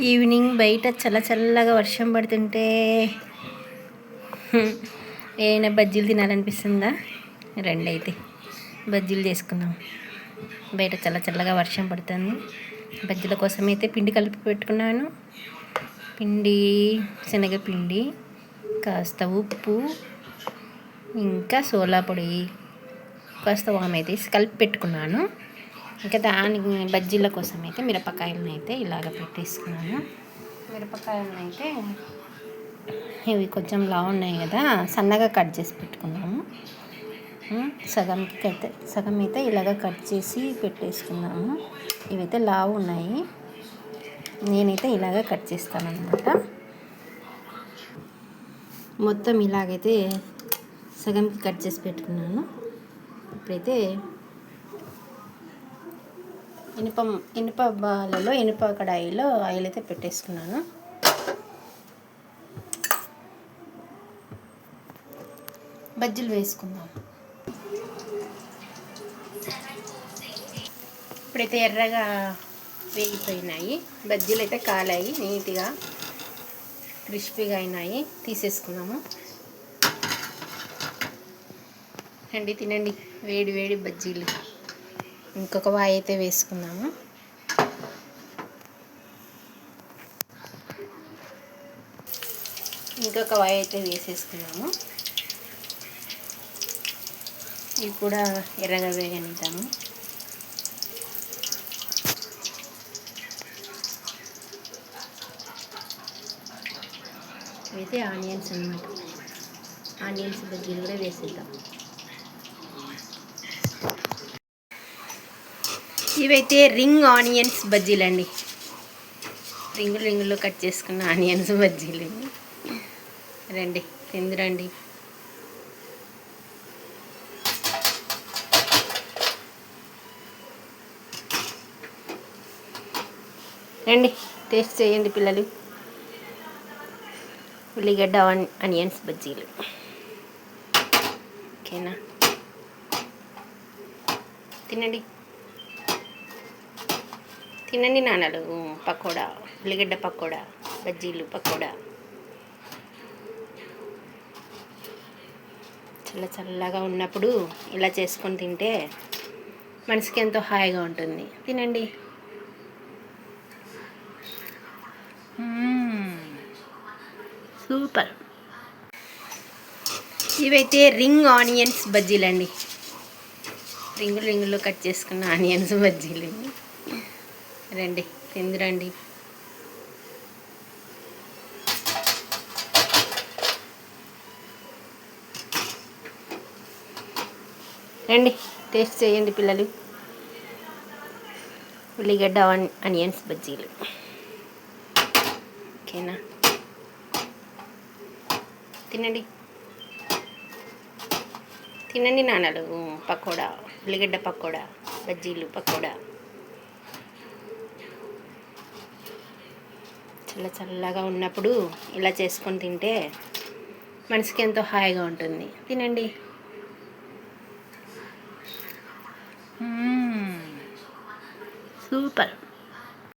Evening బయట చల్లగా వర్షం పడుతుంటే ఏమైనా బజ్జీలు తినాలనిపిస్తుందా? రండి అయితే బజ్జీలు చేసుకుందాం. బయట చల్లగా వర్షం పడుతుంది. బజ్జీల కోసం అయితే పిండి కలిపి పెట్టుకున్నాను. పిండి శనగపిండి, కాస్త ఉప్పు, ఇంకా సోలా పొడి, కాస్త వామ్ అయితే కలిపి పెట్టుకున్నాను. ఇంకా దానికి బజ్జీల కోసం అయితే మిరపకాయలను అయితే ఇలాగ పెట్టేసుకున్నాను. మిరపకాయలను అయితే ఇవి కొంచెం లావు ఉన్నాయి కదా, సన్నగా కట్ చేసి పెట్టుకున్నాము. సగం అయితే ఇలాగ కట్ చేసి పెట్టేసుకున్నాము. ఇవైతే లావు ఉన్నాయి, నేనైతే ఇలాగ కట్ చేస్తాను అన్నమాట. మొత్తం ఇలాగైతే సగంకి కట్ చేసి పెట్టుకున్నాను. ఇప్పుడైతే ఇనుప బాలలో ఇనుప కడాయిలో ఆయిల్ అయితే పెట్టేసుకున్నాను. బజ్జీలు వేసుకుందాం. ఇప్పుడైతే ఎర్రగా వేగిపోయినాయి బజ్జీలు, అయితే కాలాయి, నీట్గా క్రిస్పీగా అయినాయి. తీసేసుకున్నాము. అండి తినండి వేడి బజ్జీలు. ఇంకొక వాయి అయితే వేసుకున్నాము. ఇంకొక వాయి అయితే వేసేసుకున్నాము. ఇవి కూడా ఎర్రగా వేగనిద్దాము. అయితే ఆనియన్స్ అన్నమాట. ఆనియన్స్ బజ్జీలు కూడా వేసేద్దాం. ఇవైతే రింగ్ ఆనియన్స్ బజ్జీలు అండి. రింగులు కట్ చేసుకున్న ఆనియన్స్ బజ్జీలు. రండి తిందురండి. రండి టేస్ట్ చేయండి పిల్లలు. ఉల్లిగడ్డ ఆనియన్స్ బజ్జీలు. ఓకేనా? తినండి నాన్నలు. పకోడా, ఉల్లిగడ్డ పకోడా, బజ్జీలు పకోడా. చల్లగా ఉన్నప్పుడు ఇలా చేసుకొని తింటే మనసుకి ఎంతో హాయిగా ఉంటుంది. తినండి. సూపర్. ఇవైతే రింగ్ ఆనియన్స్ బజ్జీలు అండి. రింగులు కట్ చేసుకున్న ఆనియన్స్ బజ్జీలు. రండి తిందురండి. రండి టేస్ట్ చేయండి పిల్లలు. ఉల్లిగడ్డ ఆనియన్స్ బజ్జీలు. ఓకేనా? తినండి నాన్నలు. పకోడా, ఉల్లిగడ్డ పకోడా, బజ్జీలు పకోడా. చల్లగా ఉన్నప్పుడు ఇలా చేసుకొని తింటే మనసుకి ఎంతో హాయిగా ఉంటుంది. తినండి. సూపర్.